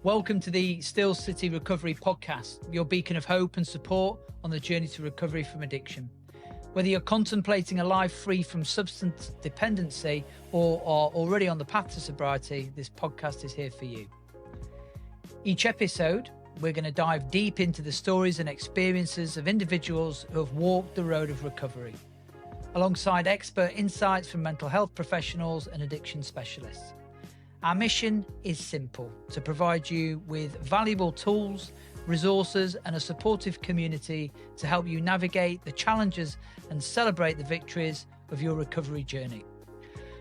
Welcome to the Still City Recovery Podcast, your beacon of hope and support on the journey to recovery from addiction. Whether you're contemplating a life free from substance dependency or are already on the path to sobriety, this podcast is here for you. Each episode, we're going to dive deep into the stories and experiences of individuals who have walked the road of recovery, alongside expert insights from mental health professionals and addiction specialists. Our mission is simple: to provide you with valuable tools, resources, and a supportive community to help you navigate the challenges and celebrate the victories of your recovery journey.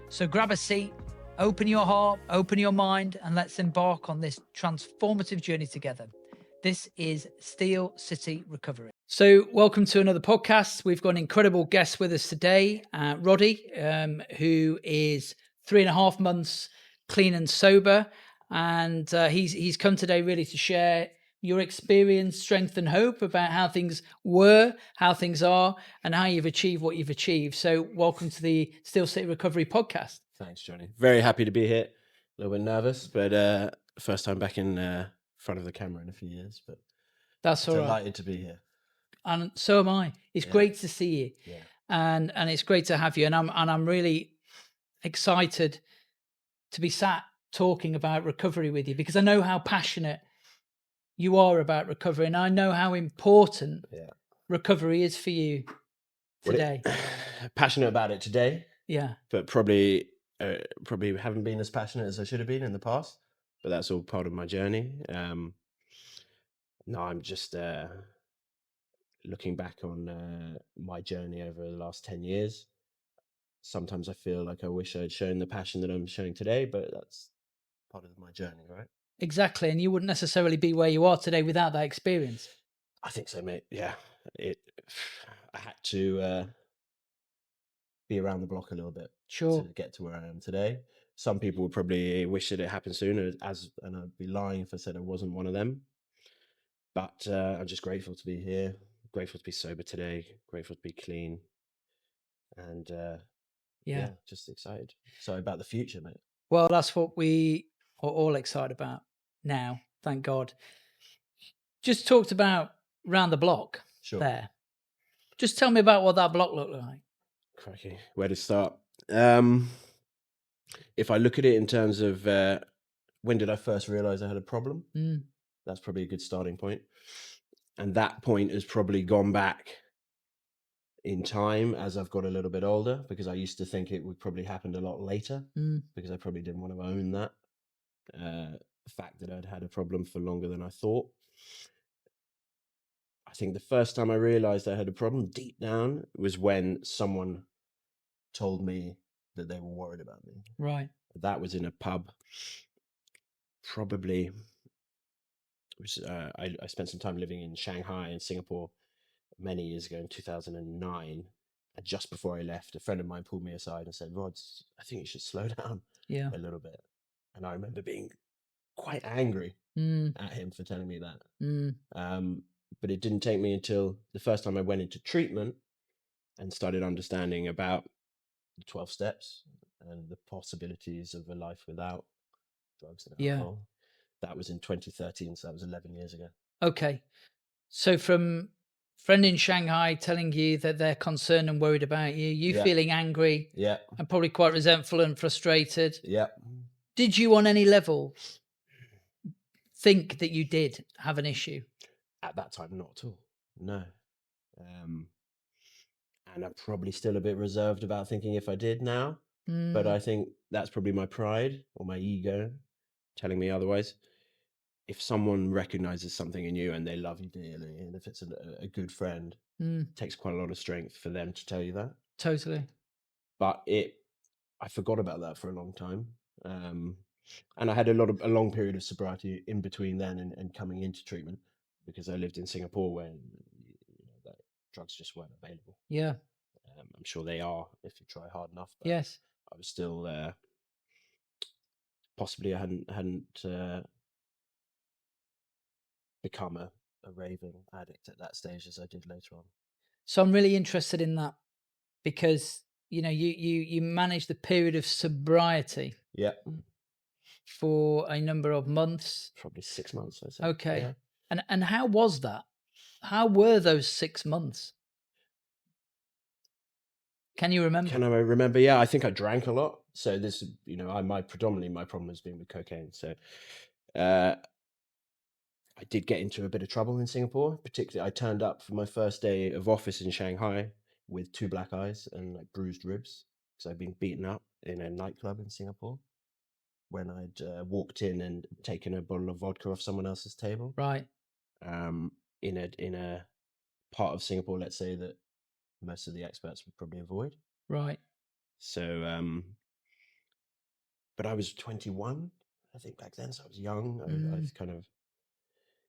So grab a seat, open your heart, open your mind, and let's embark on this transformative journey together. This is Steel City Recovery. So welcome to another podcast. We've got an incredible guest with us today, Roddy, who is 3.5 months clean and sober. And he's come today really to share your experience, strength and hope about how things were, how things are, and how you've achieved what you've achieved. So welcome to the Steel City Recovery Podcast. Thanks, Johnny. Very happy to be here. A little bit nervous, but first time back in front of the camera in a few years. But that's all right. Delighted to be here. And so am I. It's great to see you. Yeah. And it's great to have you. And I'm really excited to be sat talking about recovery with you, because I know how passionate you are about recovery, and I know how important recovery is for you today. Passionate about it today. Yeah. But probably haven't been as passionate as I should have been in the past. But that's all part of my journey. No, I'm just looking back on my journey over the last 10 years. Sometimes I feel like I wish I'd shown the passion that I'm showing today, but that's part of my journey, right? Exactly. And you wouldn't necessarily be where you are today without that experience. I think so, mate. Yeah. I had to be around the block a little bit to get to where I am today. Some people would probably wish that it happened sooner, and I'd be lying if I said I wasn't one of them. But I'm just grateful to be here, grateful to be sober today, grateful to be clean, and just excited. Sorry about the future, mate. Well, that's what we are all excited about now, thank God. Just talked about round the block there. Just tell me about what that block looked like. Crikey, where to start? If I look at it in terms of when did I first realize I had a problem, that's probably a good starting point. And that point has probably gone back in time as I've got a little bit older, because I used to think it would probably happen a lot later, because I probably didn't want to own that fact that I'd had a problem for longer than I thought. I think the first time I realized I had a problem deep down was when someone told me that they were worried about me. Right. That was in a pub. Probably, I spent some time living in Shanghai and Singapore many years ago in 2009. And just before I left, a friend of mine pulled me aside and said, "Rod, I think you should slow down a little bit." And I remember being quite angry at him for telling me that. But it didn't take me until the first time I went into treatment and started understanding about the 12 steps and the possibilities of a life without drugs and alcohol. That was in 2013, so that was 11 years ago. Okay. So from friend in Shanghai telling you that they're concerned and worried about you, you feeling angry and probably quite resentful and frustrated. Did you on any level think that you did have an issue? At that time, not at all. No. And I'm probably still a bit reserved about thinking if I did now. But I think that's probably my pride or my ego telling me otherwise. If someone recognizes something in you and they love you dearly, and if it's a good friend, it takes quite a lot of strength for them to tell you that. Totally. But I forgot about that for a long time. And I had a long period of sobriety in between then and coming into treatment, because I lived in Singapore when that drugs just weren't available. Yeah. I'm sure they are if you try hard enough. But yes. I was still possibly I hadn't become a raving addict at that stage as I did later on. So I'm really interested in that, because you managed the period of sobriety. Yeah. for a number of months. Probably 6 months, I'd say. Okay. Yeah. And how was that? How were those 6 months? Can you remember? Can I remember? Yeah, I think I drank a lot. So this, predominantly my problem has been with cocaine. So uh, I did get into a bit of trouble in Singapore. Particularly, I turned up for my first day of office in Shanghai with 2 black eyes and like bruised ribs because I'd been beaten up in a nightclub in Singapore when I'd walked in and taken a bottle of vodka off someone else's table. Right. In a part of Singapore, let's say, that most of the experts would probably avoid. Right. So, but I was 21, I think, back then, so I was young. I was kind of,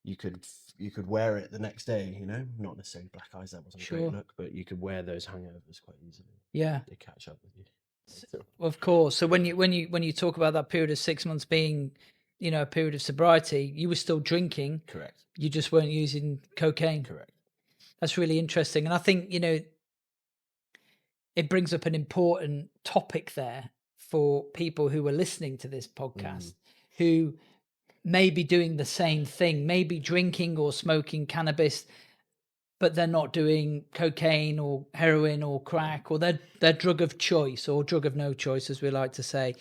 you could wear it the next day, not necessarily black eyes. That wasn't a great look, but you could wear those hangovers quite easily. Yeah. They catch up with you. Of course. So when you talk about that period of 6 months being, a period of sobriety, you were still drinking. Correct. You just weren't using cocaine. Correct. That's really interesting. And I think, it brings up an important topic there for people who are listening to this podcast who may be doing the same thing, maybe drinking or smoking cannabis, but they're not doing cocaine or heroin or crack or their drug of choice or drug of no choice, as we like to say.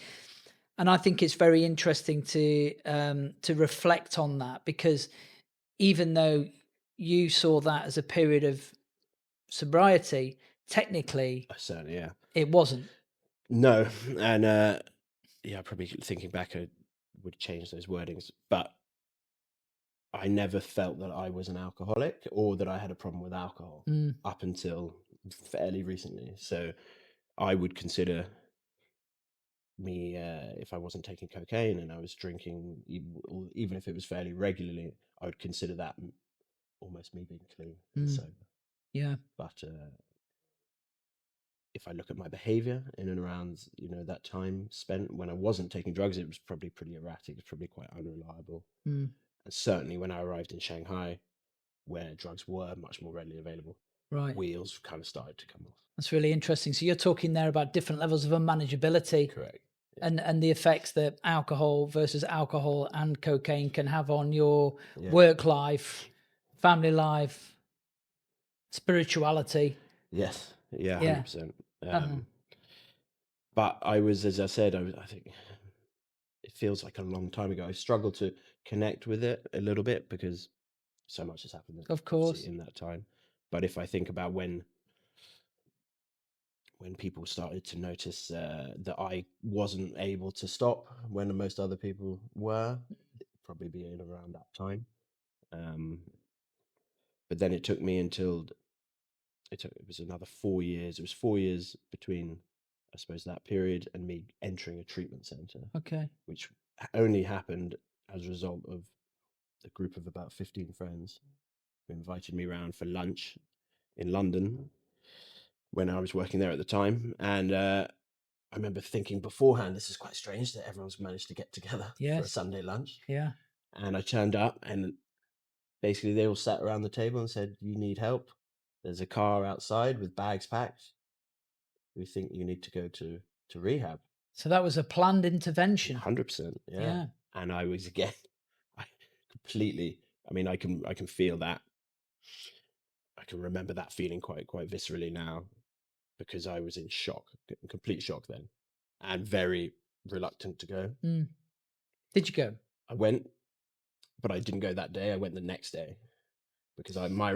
And I think it's very interesting to reflect on that, because even though you saw that as a period of sobriety, technically, Certainly, yeah. it wasn't. No, and probably thinking back, I would change those wordings, but I never felt that I was an alcoholic or that I had a problem with alcohol up until fairly recently. So I would consider me, if I wasn't taking cocaine and I was drinking, even if it was fairly regularly, I would consider that almost me being clean and sober. Yeah. But if I look at my behavior in and around, that time spent when I wasn't taking drugs, it was probably pretty erratic. It was probably quite unreliable. And certainly when I arrived in Shanghai, where drugs were much more readily available, Right. wheels kind of started to come off. That's really interesting. So you're talking there about different levels of unmanageability. Correct. Yeah. And the effects that alcohol versus alcohol and cocaine can have on your work life, family life, spirituality. Yes. Yeah, 100%. But I was, as I said, I think it feels like a long time ago. I struggle to connect with it a little bit because so much has happened, of course, in that time. But if I think about when people started to notice that I wasn't able to stop when most other people were, probably be in around that time. But then it took me until it was another 4 years. It was 4 years between, I suppose, that period and me entering a treatment center. Okay. Which only happened as a result of a group of about 15 friends who invited me around for lunch in London when I was working there at the time. And I remember thinking beforehand, this is quite strange that everyone's managed to get together for a Sunday lunch. Yeah. And I turned up and basically they all sat around the table and said, "You need help. There's a car outside with bags packed. We think you need to go to rehab." So that was a planned intervention. 100%. Yeah. And I was, again, I completely, I can feel that. I can remember that feeling quite viscerally now, because I was in shock, complete shock then, and very reluctant to go. Did you go? I went, but I didn't go that day. I went the next day because my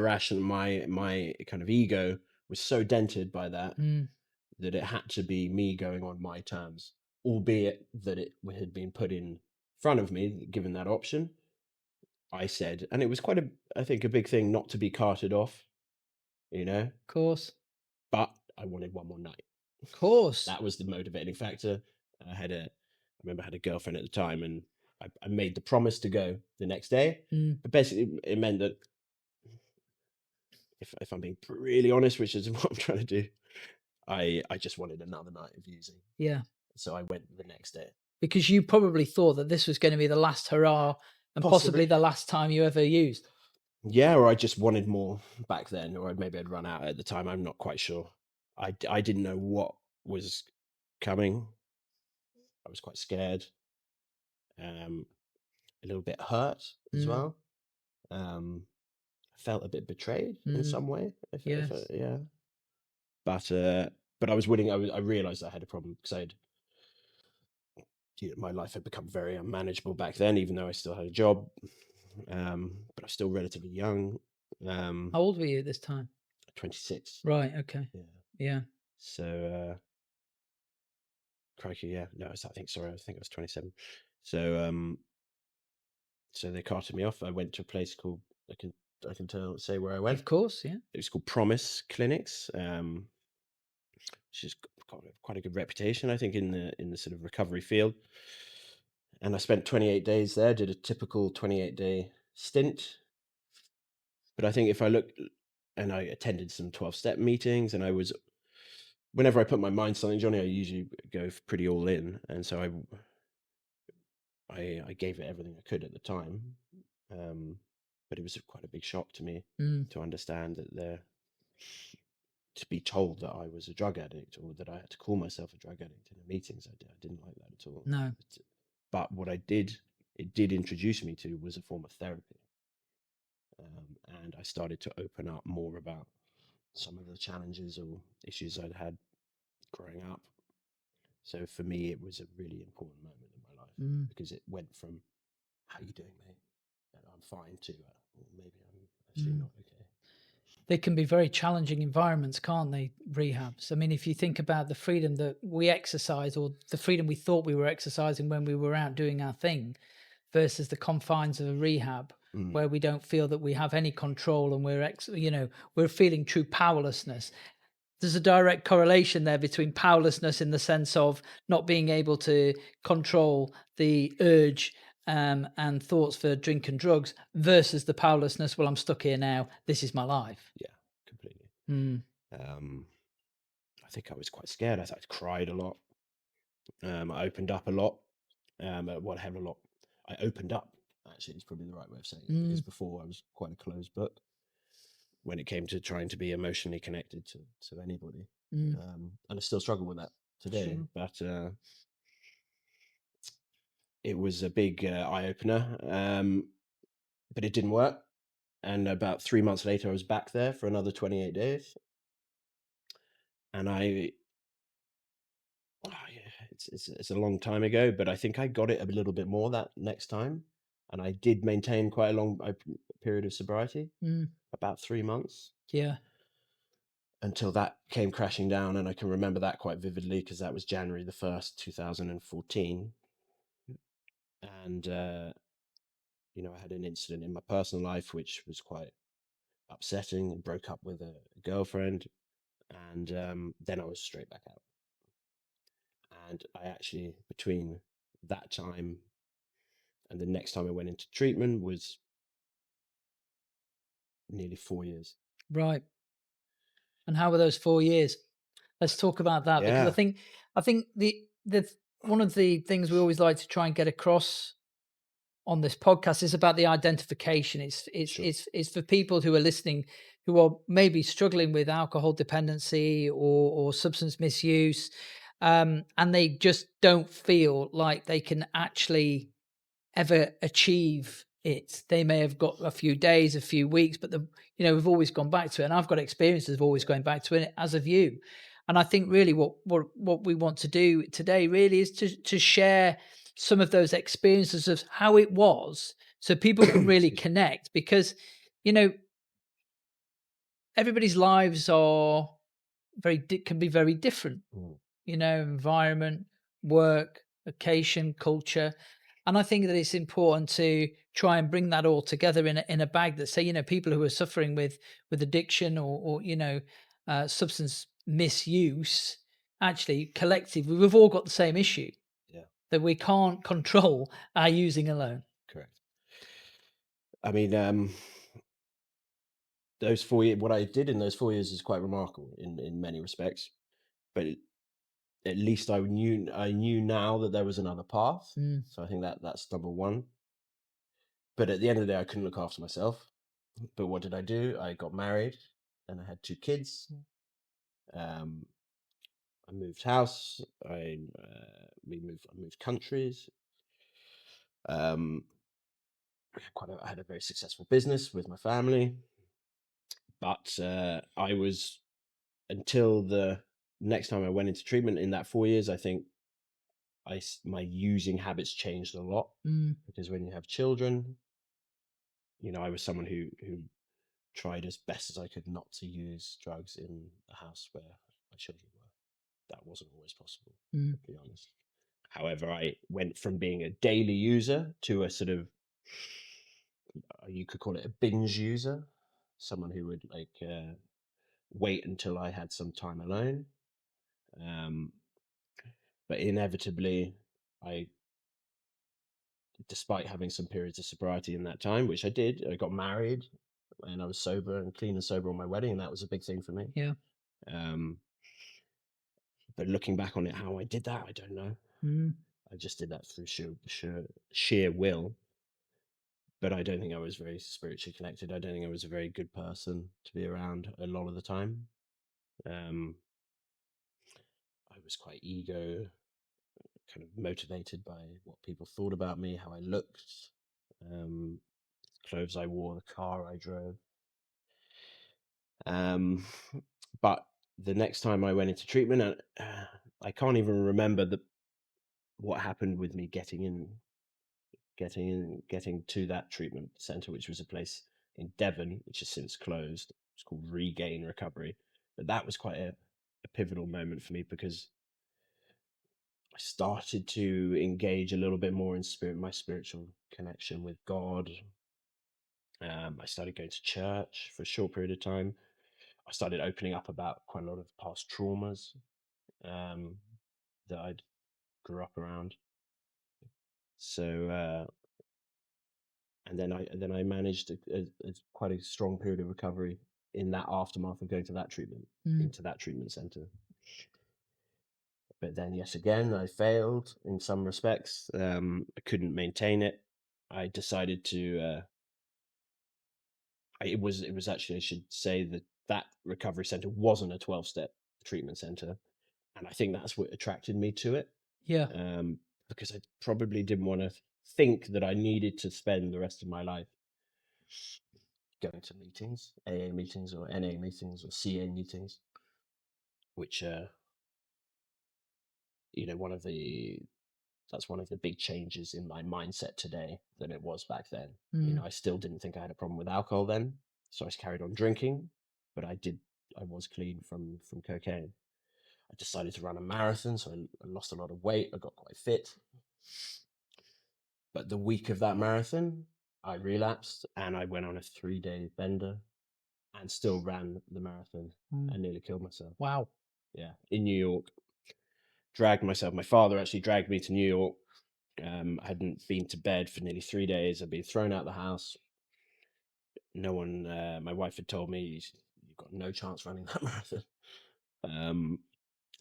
kind of ego was so dented by that that it had to be me going on my terms, albeit that it had been put in front of me, given that option. I said, and it was quite I think a big thing not to be carted off, Of course. But I wanted one more night. Of course. That was the motivating factor. I remember I had a girlfriend at the time, and I made the promise to go the next day. But basically, it meant that if I'm being really honest, which is what I'm trying to do, I just wanted another night of using. Yeah. So I went the next day. Because you probably thought that this was going to be the last hurrah and possibly the last time you ever used. Yeah, or I just wanted more back then, or maybe I'd run out at the time. I'm not quite sure. I didn't know what was coming. I was quite scared. a little bit hurt as well. I felt a bit betrayed in some way. Yes. Yeah. But I was willing. I realized I had a problem because my life had become very unmanageable back then, even though I still had a job. But I was still relatively young. How old were you at this time? 26. Right. Okay. Yeah. Yeah. So, crikey, yeah. No, I think I was 27. So, so they carted me off. I went to a place called, I can say where I went. Of course. Yeah. It was called Promise Clinics, which has got quite a good reputation, I think, in the sort of recovery field. And I spent 28 days there. Did a typical 28-day stint. But I think if I look, and I attended some 12-step meetings, and whenever I put my mind to something, Johnny, I usually go pretty all in, and so I gave it everything I could at the time. But it was quite a big shock to me to understand that to be told that I was a drug addict, or that I had to call myself a drug addict in the meetings. I didn't like that at all. No. But what it did introduce me to was a form of therapy. And I started to open up more about some of the challenges or issues I'd had growing up. So for me, it was a really important moment in my life because it went from "How you doing, mate?" and "I'm fine" to well, maybe I'm actually not okay. They can be very challenging environments, can't they? Rehabs. I mean, if you think about the freedom that we exercise, or the freedom we thought we were exercising when we were out doing our thing, versus the confines of a rehab, where we don't feel that we have any control, and we're feeling true powerlessness. There's a direct correlation there between powerlessness in the sense of not being able to control the urge and thoughts for drink and drugs, versus the powerlessness. Well, I'm stuck here now. This is my life. Yeah, completely. I think I was quite scared. I cried a lot. I opened up a lot. Well, I had a lot. I opened up. Actually, is probably the right way of saying it, because before I was quite a closed book when it came to trying to be emotionally connected to anybody. And I still struggle with that today. Sure. But it was a big eye opener. But it didn't work. And about 3 months later, I was back there for another 28 days. And it's a long time ago, but I think I got it a little bit more that next time. And I did maintain quite a long period of sobriety, about 3 months. Yeah. Until that came crashing down. And I can remember that quite vividly because that was January the 1st, 2014. And, I had an incident in my personal life, which was quite upsetting, and broke up with a girlfriend. And then I was straight back out. And I actually, between that time and the next time I went into treatment, was nearly 4 years. Right. And how were those 4 years? Let's talk about that, because I think the one of the things we always like to try and get across on this podcast is about the identification. Sure. It's for people who are listening, who are maybe struggling with alcohol dependency or substance misuse, and they just don't feel like they can actually ever achieve it. They may have got a few days, a few weeks, but we've always gone back to it. And I've got experiences of always going back to it, as of you. And I think really what we want to do today really is to share some of those experiences of how it was, so people can really connect, because everybody's lives are can be very different. Environment, work, location, culture. And I think that it's important to try and bring that all together in a bag that say, people who are suffering with addiction or substance misuse, actually collectively, we've all got the same issue. Yeah. That we can't control our using alone. Correct. I mean, those 4 years, what I did in those 4 years is quite remarkable in many respects. But at least I knew now that there was another path. So I think that's number one. But at the end of the day, I couldn't look after myself. But what did I do? I got married and I had 2 kids. I moved house. I moved countries. I had a very successful business with my family, but I was, until the next time I went into treatment in that 4 years, I think my using habits changed a lot, because when you have children, I was someone who tried as best as I could not to use drugs in a house where my children were. That wasn't always possible, to be honest. However, I went from being a daily user to a sort of, you could call it a binge user, someone who would wait until I had some time alone. But inevitably, despite having some periods of sobriety in that time, which I did, I got married and I was sober and clean and sober on my wedding, and that was a big thing for me. Yeah. But looking back on it, how I did that, I don't know. I just did that through sheer will. But I don't think I was very spiritually connected. I don't think I was a very good person to be around a lot of the time. I was quite ego, kind of motivated by what people thought about me, how I looked, clothes I wore, the car I drove. But the next time I went into treatment, I can't even remember what happened with me getting to that treatment center, which was a place in Devon, which has since closed. It's called Regain Recovery. But that was quite a pivotal moment for me, because I started to engage a little bit more in my spiritual connection with God. I started going to church for a short period of time. I started opening up about quite a lot of past traumas that I'd grew up around. So, and then I managed quite a strong period of recovery in that aftermath of going to that treatment, into that treatment center. But then, yes, again, I failed in some respects. I couldn't maintain it. I decided to. It was actually, I should say, that recovery center wasn't a 12-step treatment center, and I think that's what attracted me to it. Yeah. Because I probably didn't want to think that I needed to spend the rest of my life going to meetings, AA meetings or NA meetings or CA meetings, which that's one of the big changes in my mindset today than it was back then. I still didn't think I had a problem with alcohol then, so I carried on drinking, but I was clean from cocaine. I decided to run a marathon, so I lost a lot of weight. I got quite fit. But the week of that marathon, I relapsed and I went on a 3-day bender and still ran the marathon and nearly killed myself. Wow. Yeah, in New York. Dragged myself. My father actually dragged me to New York. I hadn't been to bed for nearly 3 days. I'd been thrown out of the house. No one, my wife had told me, you've got no chance running that marathon.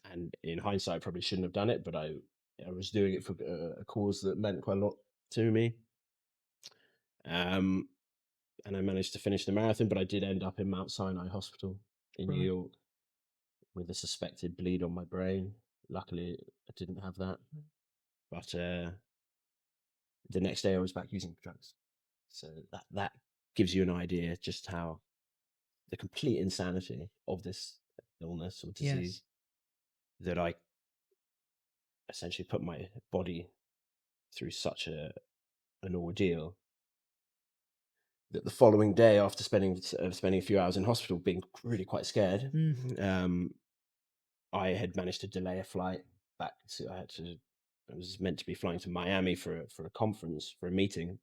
And in hindsight, I probably shouldn't have done it, but I was doing it for a cause that meant quite a lot to me. And I managed to finish the marathon, but I did end up in Mount Sinai Hospital in New York with a suspected bleed on my brain. Luckily, I didn't have that. But the next day I was back using drugs. So that gives you an idea just how the complete insanity of this illness or disease, that I essentially put my body through such an ordeal that the following day, after spending a few hours in hospital being really quite scared, I had managed to delay a flight back to. I was meant to be flying to Miami for a conference, for a meeting,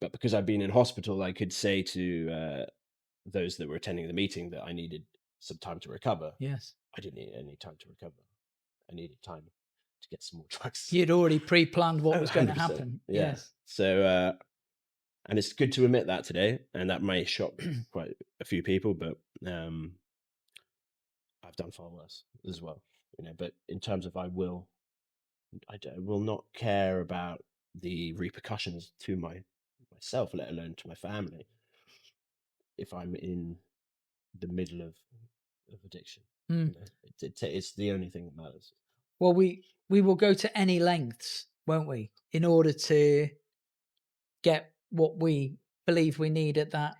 but because I'd been in hospital, I could say to those that were attending the meeting that I needed some time to recover. Yes. I didn't need any time to recover. I needed time to get some more drugs. You'd already pre-planned what was going to 100%. happen. Yeah. Yes. So, and it's good to admit that today, and that may shock quite a few people, but I've done far worse as well. But in terms of I will not care about the repercussions to myself, let alone to my family, if I'm in the middle of addiction. It's the only thing that matters. Well, we will go to any lengths won't we? In order to get what we believe we need at that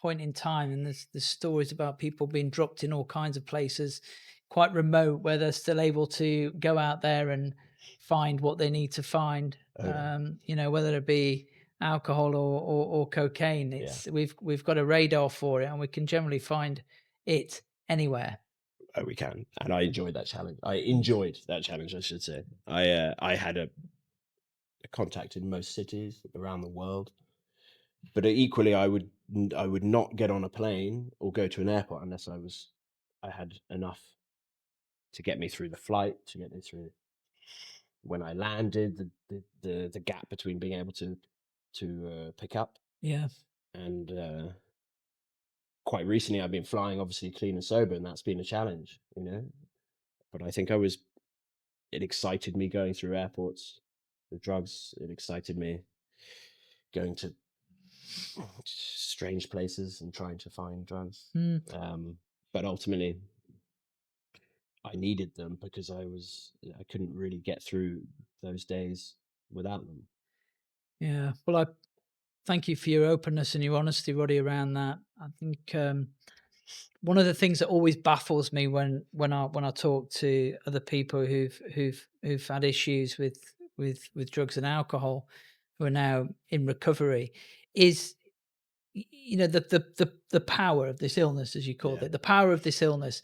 point in time. And there's stories about people being dropped in all kinds of places, quite remote, where they're still able to go out there and find what they need to find. You know, whether it be alcohol or cocaine. It's we've got a radar for it, and we can generally find it anywhere. Oh, we can, and I enjoyed that challenge. I should say. I had a contact in most cities around the world, but equally, I would not get on a plane or go to an airport unless I had enough to get me through the flight, to get me through when I landed, the gap between being able to pick up. Yeah. And quite recently, I've been flying, obviously clean and sober, and that's been a challenge, you know. But I think it excited me going through airports with drugs. It excited me going to strange places and trying to find drugs. But ultimately, I needed them because I couldn't really get through those days without them. Yeah. Well, I thank you for your openness and your honesty, Roddy, around that. I think one of the things that always baffles me when I talk to other people who've had issues with drugs and alcohol, who are now in recovery, is you know the power of this illness, as you called it, the power of this illness.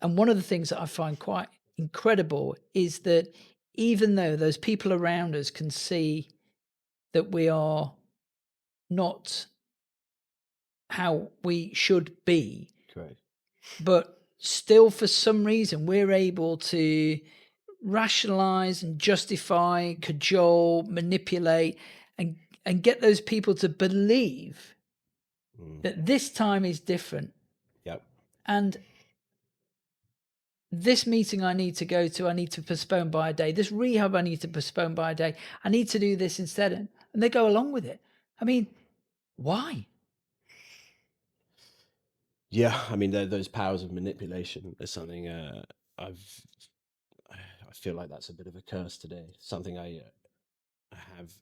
And one of the things that I find quite incredible is that even though those people around us can see that we are not how we should be, Correct. but still for some reason we're able to rationalize and justify, cajole, manipulate, and get those people to believe that this time is different. Yep. And this meeting I need to go to, I need to postpone by a day. This rehab I need to postpone by a day. I need to do this instead. And they go along with it. I mean, why? Yeah, I mean, those powers of manipulation is something I feel like that's a bit of a curse today. Something I have.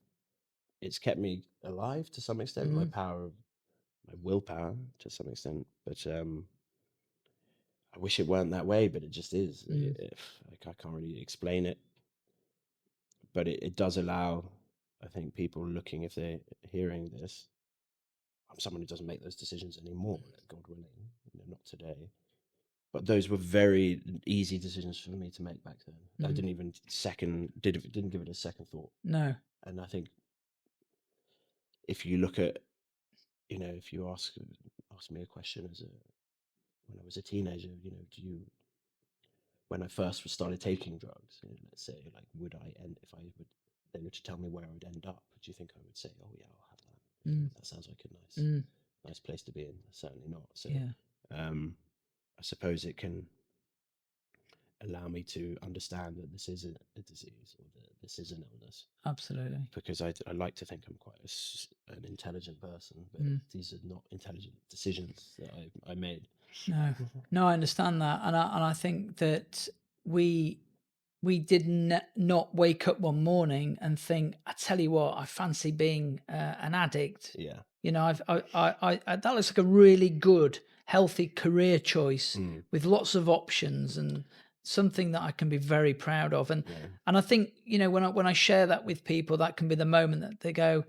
It's kept me alive to some extent. My willpower to some extent, but I wish it weren't that way. But it just is. Like, I can't really explain it, but it does allow, I think, people looking, if they're hearing this. I'm someone who doesn't make those decisions anymore, God willing, not today. But those were very easy decisions for me to make back then. I didn't even didn't give it a second thought. No. And I think if you look at, if you ask me a question when I was a teenager, when I first started taking drugs, let's say, like, they were to tell me where I would end up, do you think I would say, oh yeah, I'll have that? That sounds like a nice place to be in. Certainly not. So, I suppose it can allow me to understand that this isn't a disease, or that this is an illness. Absolutely. Because I like to think I'm quite an intelligent person, but these are not intelligent decisions that I made. No, I understand that, and I think that we did not wake up one morning and think, I tell you what, I fancy being an addict. Yeah. That looks like a really good, healthy career choice with lots of options and something that I can be very proud of. And I think, when I share that with people, that can be the moment that they go,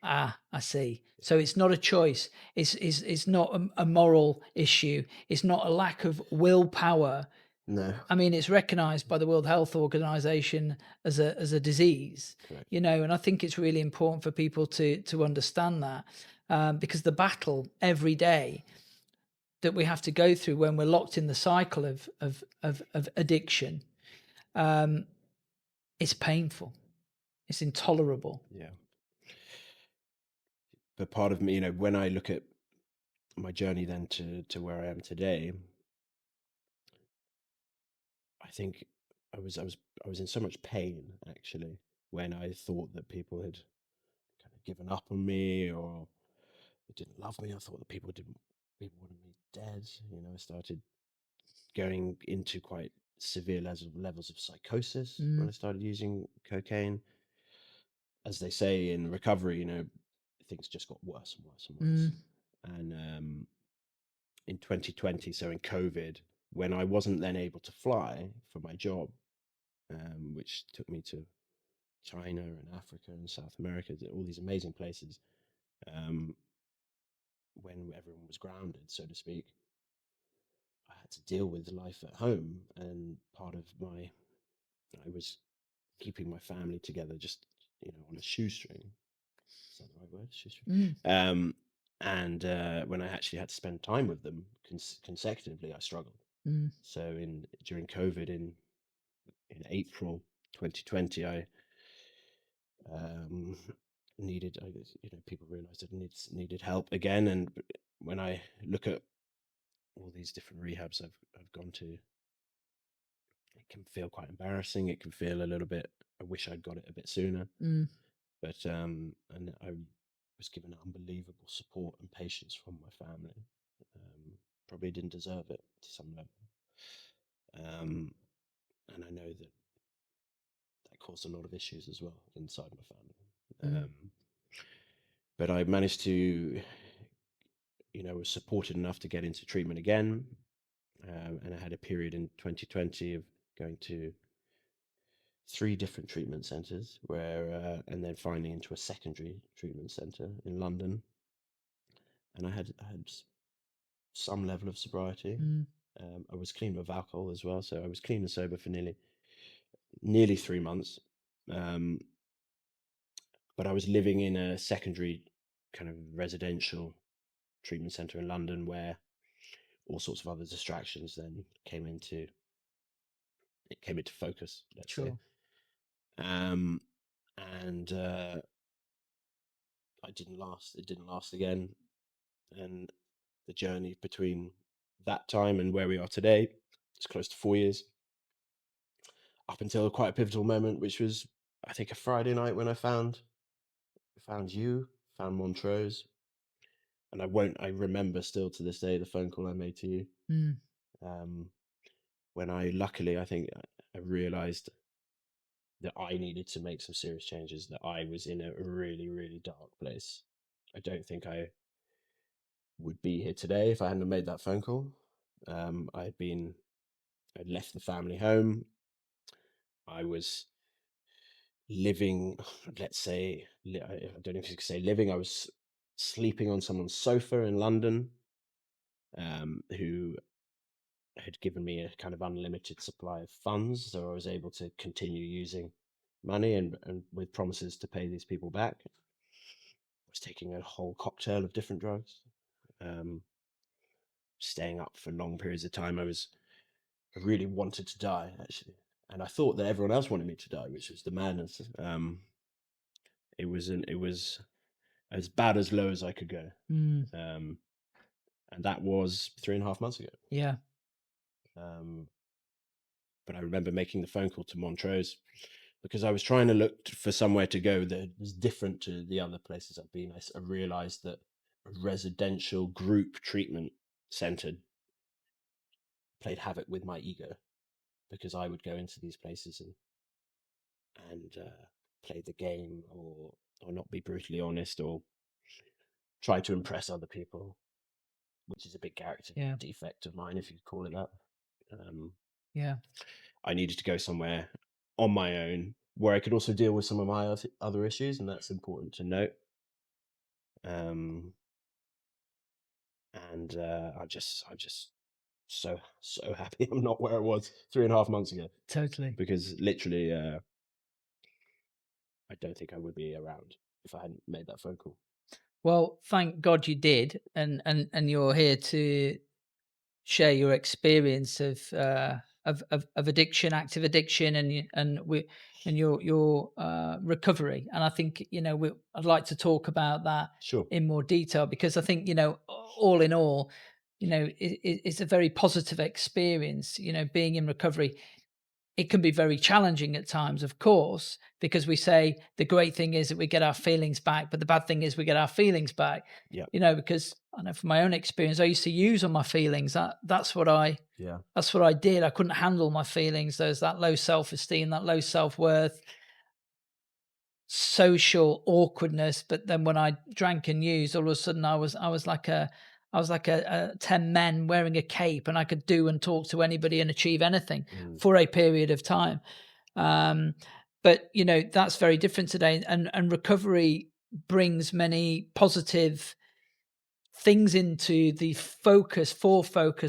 I see. So it's not a choice. It's not a moral issue. It's not a lack of willpower. No. I mean, it's recognized by the World Health Organization as a disease. Correct. And I think it's really important for people to understand that, because the battle every day that we have to go through when we're locked in the cycle of addiction, it's painful. It's intolerable. Yeah. But part of me, when I look at my journey then to where I am today, I think I was in so much pain, actually, when I thought that people had kind of given up on me, or they didn't love me. I thought that people wanted me dead. I started going into quite severe levels of psychosis when I started using cocaine. as they say in recovery, things just got worse and worse and worse. And in 2020, so in COVID, when I wasn't then able to fly for my job, which took me to China and Africa and South America, all these amazing places, when everyone was grounded, so to speak, I had to deal with life at home, and part of I was keeping my family together, just on a shoestring. Is that the right word? Shoestring. And when I actually had to spend time with them consecutively, I struggled. So during COVID in April 2020, I needed, people realized I needed help again. And when I look at all these different rehabs I've gone to, it can feel quite embarrassing. It can feel a little bit, I wish I'd got it a bit sooner. But and I was given unbelievable support and patience from my family. Probably didn't deserve it to some level. And I know that caused a lot of issues as well inside my family. But I managed to, was supported enough to get into treatment again. And I had a period in 2020 of going to 3 different treatment centres, and then finally into a secondary treatment centre in London. And I had some level of sobriety. I was clean of alcohol as well, so I was clean and sober for nearly 3 months. But I was living in a secondary kind of residential treatment centre in London, where all sorts of other distractions then came into focus, let's say. And it didn't last again. And the journey between that time and where we are today is close to 4 years, up until quite a pivotal moment, which was, I think, a Friday night when I found Montrose. And I remember still to this day the phone call I made to you. When luckily, I think I realized that I needed to make some serious changes, that I was in a really, really dark place. I don't think I would be here today if I hadn't made that phone call. I'd left the family home. I was living, let's say, I don't know if you could say living. I was sleeping on someone's sofa in London, who had given me a kind of unlimited supply of funds, so I was able to continue using money and with promises to pay these people back. I was taking a whole cocktail of different drugs, staying up for long periods of time. I really wanted to die, actually, and I thought that everyone else wanted me to die, which was the madness. It was as bad as low as I could go, and that was 3.5 months ago. Yeah. But I remember making the phone call to Montrose because I was trying to look for somewhere to go that was different to the other places I've been. I realized that a residential group treatment centre played havoc with my ego, because I would go into these places and play the game, or not be brutally honest, or try to impress other people, which is a big character defect of mine, if you could call it that. I needed to go somewhere on my own where I could also deal with some of my other issues, and that's important to note. And I'm just so happy I'm not where I was 3.5 months ago. Totally. Because literally, I don't think I would be around if I hadn't made that phone call. Well, thank God you did, and you're here to share your experience of addiction, active addiction, and your recovery. And I think I'd like to talk about that in more detail, because I think all in all, it's a very positive experience. Being in recovery, it can be very challenging at times, of course, because we say the great thing is that we get our feelings back, but the bad thing is we get our feelings back. Yeah. Because I know from my own experience, I used to use on my feelings. That's what I did. I couldn't handle my feelings. There's that low self-esteem, that low self-worth. social awkwardness. But then when I drank and used, all of a sudden I was like a 10 men wearing a cape, and I could do and talk to anybody and achieve anything for a period of time. But that's very different today, and recovery brings many positive things into the focus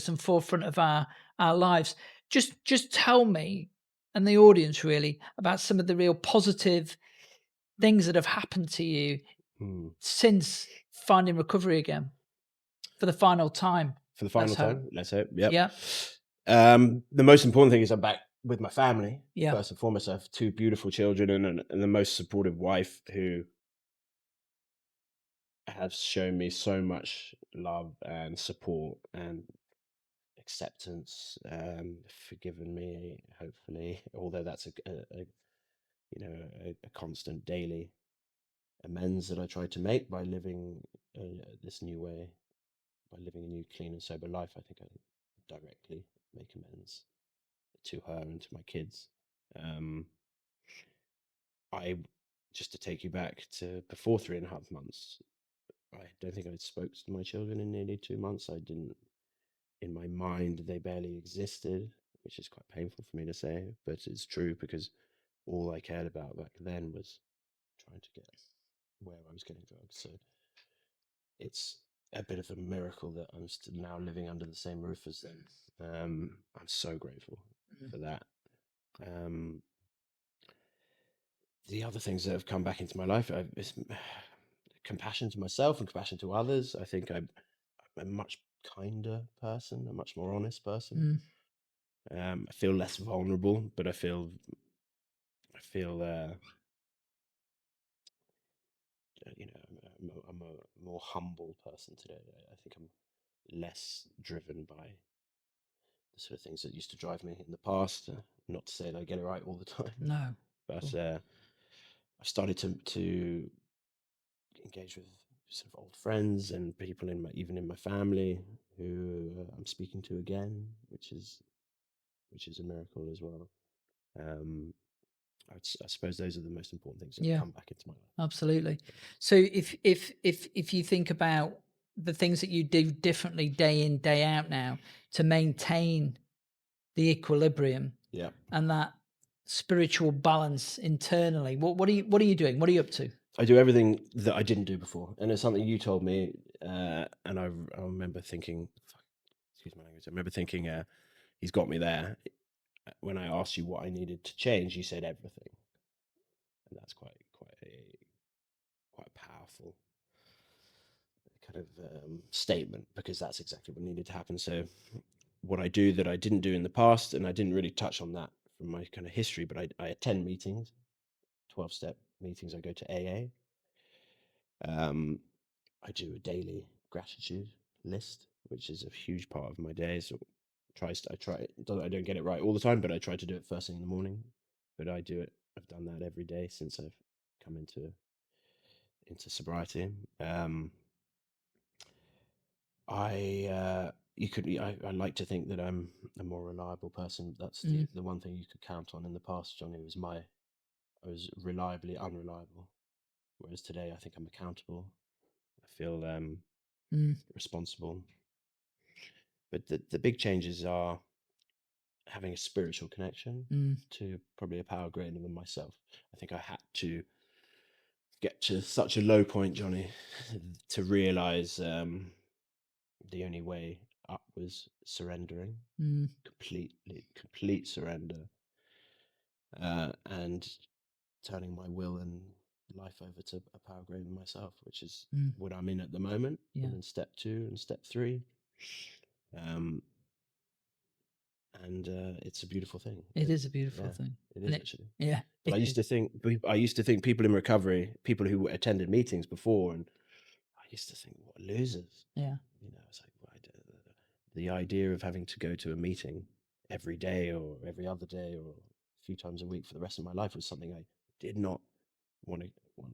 and forefront of our lives. Just tell me and the audience really about some of the real positive things that have happened to you since finding recovery again for the final time. For the final time, let's hope. Yep. Yeah. The most important thing is I'm back with my family. Yeah. First and foremost, I have 2 beautiful children and the most supportive wife who has shown me so much love and support and acceptance, forgiven me, hopefully, although that's a constant daily amends that I try to make by living this new way, by living a new clean and sober life. I think I directly make amends to her and to my kids. I just to take you back to before 3.5 months, I don't think I'd spoke to my children in nearly 2 months. I didn't, in my mind, they barely existed, which is quite painful for me to say, but it's true because all I cared about back then was trying to get where I was getting drugs. So it's a bit of a miracle that I'm still now living under the same roof as them. I'm so grateful for that. The other things that have come back into my life is compassion to myself and compassion to others. I think I'm a much kinder person, a much more honest person. I feel less vulnerable, but I feel I'm a more humble person today. I think I'm less driven by the sort of things that used to drive me in the past. Not to say that I get it right all the time. No. But I've started to engage with sort of old friends and people even in my family who I'm speaking to again, which is a miracle as well. I suppose those are the most important things that have come back into my life. Absolutely. So if you think about the things that you do differently day in, day out now to maintain the equilibrium, and that spiritual balance internally, what are you doing? What are you up to? I do everything that I didn't do before, and it's something you told me, and I remember thinking, excuse my language. I remember thinking, he's got me there. When I asked you what I needed to change, you said everything, and that's quite powerful kind of statement, because that's exactly what needed to happen. So what I do that I didn't do in the past, and I didn't really touch on that from my kind of history, but I attend meetings, 12-step meetings. I go to AA. I do a daily gratitude list, which is a huge part of my day. So I don't get it right all the time, but I try to do it first thing in the morning. But I do it. I've done that every day since I've come into sobriety. I like to think that I'm a more reliable person. That's the one thing you could count on. In the past, Johnny, I was reliably unreliable, whereas today I think I'm accountable. I feel responsible. But the big changes are having a spiritual connection to probably a power greater than myself. I think I had to get to such a low point, Johnny, to realize the only way up was surrendering, complete surrender, and turning my will and life over to a power greater than myself, which is what I'm in at the moment. I'm in step 2 and step 3. And it's a beautiful thing. It is a beautiful thing. It is actually. Yeah. But I used to think people in recovery, people who attended meetings before, and I used to think, what losers. Yeah. It's like the idea of having to go to a meeting every day or every other day or a few times a week for the rest of my life was something I did not want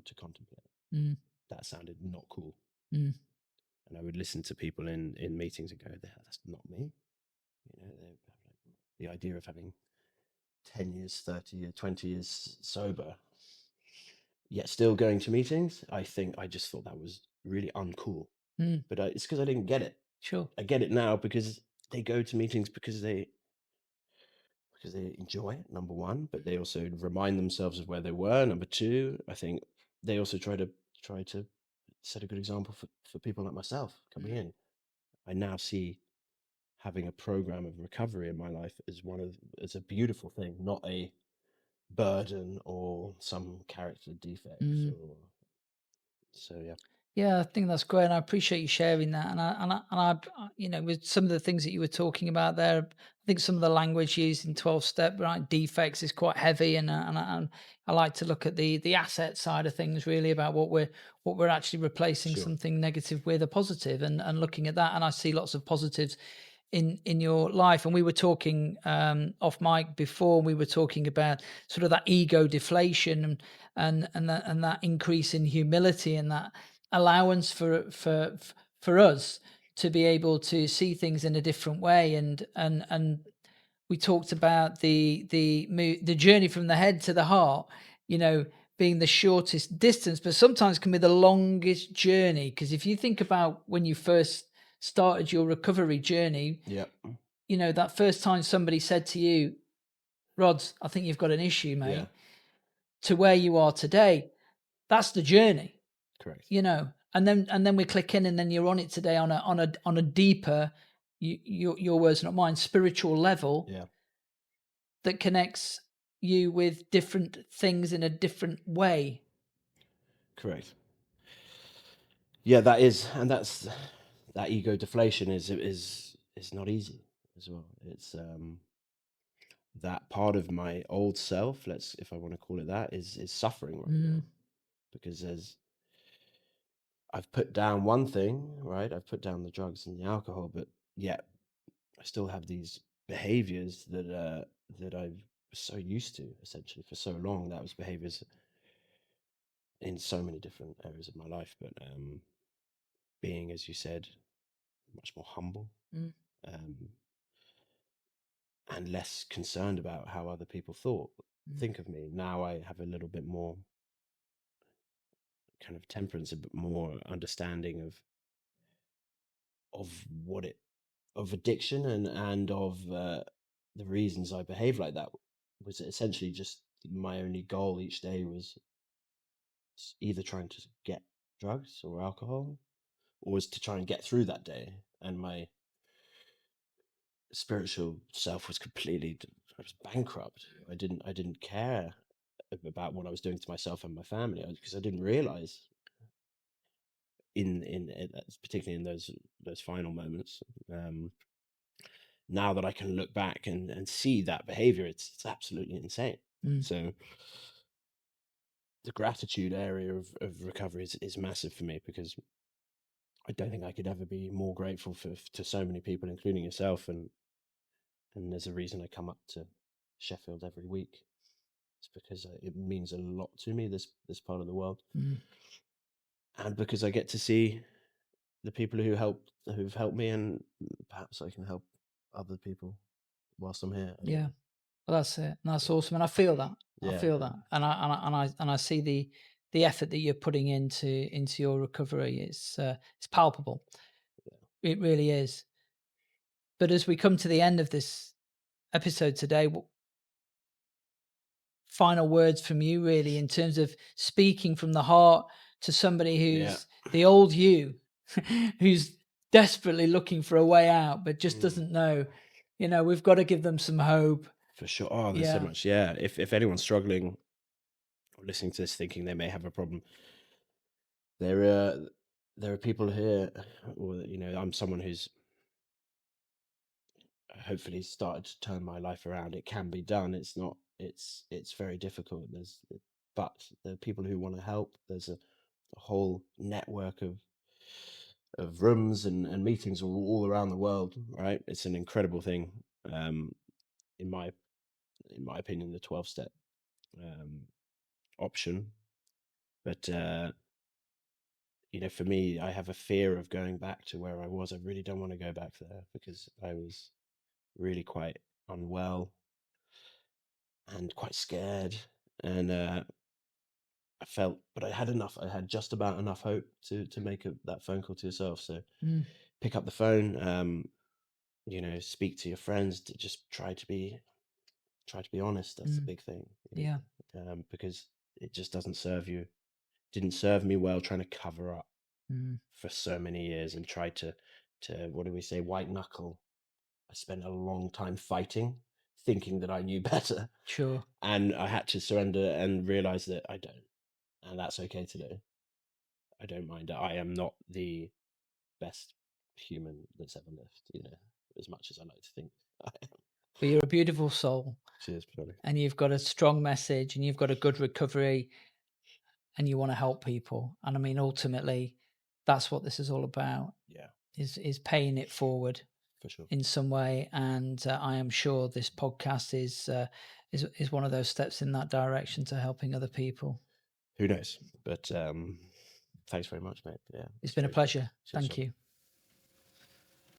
to contemplate. That sounded not cool. And I would listen to people in meetings and go, that's not me. The idea of having 10 years, 30 years, 20 years sober, yet still going to meetings, I think I just thought that was really uncool. But it's because I didn't get it. Sure. I get it now because they go to meetings because they enjoy it, number one, but they also remind themselves of where they were. Number two, I think they also try to set a good example for people like myself coming in. I now see having a program of recovery in my life as a beautiful thing, not a burden or some character defects or so yeah. Yeah, I think that's great, and I appreciate you sharing that. You know, with some of the things that you were talking about there, I think some of the language used in 12-step, right, defects is quite heavy, and I like to look at the asset side of things, really, about what we're actually replacing Sure. something negative with a positive, and looking at that, and I see lots of positives in your life. And we were talking off mic before, we were talking about sort of that ego deflation, and that increase in humility, and that allowance for us to be able to see things in a different way. And we talked about the journey from the head to the heart, you know, being the shortest distance, but sometimes can be the longest journey. Because if you think about when you first started your recovery journey, Yeah. you know, that first time somebody said to you, Rods, I think you've got an issue, mate, Yeah. to where you are today, that's the journey, Correct. you know. And then we click in, and then you're on it today on a deeper, your words, not mine, spiritual level, Yeah. that connects you with different things in a different way. Correct. Yeah, that ego deflation is not easy as well. It's that part of my old self, let's if I want to call it that, is suffering right now because I've put down one thing, right? I've put down the drugs and the alcohol, but yet I still have these behaviors that I've so used to essentially for so long. That was behaviors in so many different areas of my life, but being, as you said, much more humble. Mm. Um, and less concerned about how other people think of me. Now I have a little bit more kind of temperance, a bit more understanding of what it of addiction and of the reasons I behave like that was essentially just my only goal each day was either trying to get drugs or alcohol or was to try and get through that day. And my spiritual self was I was bankrupt. I didn't care about what I was doing to myself and my family because I didn't realize particularly in those final moments. Now that I can look back and see that behavior, it's absolutely insane. So the gratitude area of recovery is massive for me because I don't think I could ever be more grateful to so many people, including yourself. And there's a reason I come up to Sheffield every week. It's because it means a lot to me, this part of the world, and because I get to see the people who've helped me, and perhaps I can help other people whilst I'm here. Yeah. Well, that's it. And that's awesome. And I feel that. I Yeah, feel that. And I see the effort that you're putting into your recovery. It's palpable. It really is. But as we come to the end of this episode today, final words from you, really, in terms of speaking from the heart to somebody yeah, who's the old you, who's desperately looking for a way out, but just doesn't know. You know, we've got to give them some hope. for sure. Oh, there's so Yeah. much. Yeah, if anyone's struggling or listening to this, thinking they may have a problem, there are there are people here, or I'm someone who's hopefully started to turn my life around. It can be done. It's not. It's very difficult. But there are people who want to help. There's a whole network of rooms and meetings all around the world. Right, it's an incredible thing. Um, in my opinion, the 12-step option. But for me, I have a fear of going back to where I was. I really don't want to go back there because I was really quite unwell and quite scared. And I felt, but I had enough. I had just about enough hope to make that phone call to yourself. So pick up the phone, speak to your friends, to just try to be honest. That's the big thing. Yeah. Because it just doesn't serve you. Didn't serve me well trying to cover up for so many years and try to what do we say, white knuckle. I spent a long time fighting, thinking that I knew better. Sure. And I had to surrender and realize that I don't. And that's okay to do. I don't mind it. I am not the best human that's ever lived, as much as I like to think I am. But you're a beautiful soul. Cheers, buddy. And you've got a strong message and you've got a good recovery and you want to help people. And I mean, ultimately, that's what this is all about. Yeah. Is paying it forward. For sure. In some way. And I am sure this podcast is one of those steps in that direction to helping other people. Who knows? But thanks very much, mate. Yeah. It's been a pleasure. Thank you.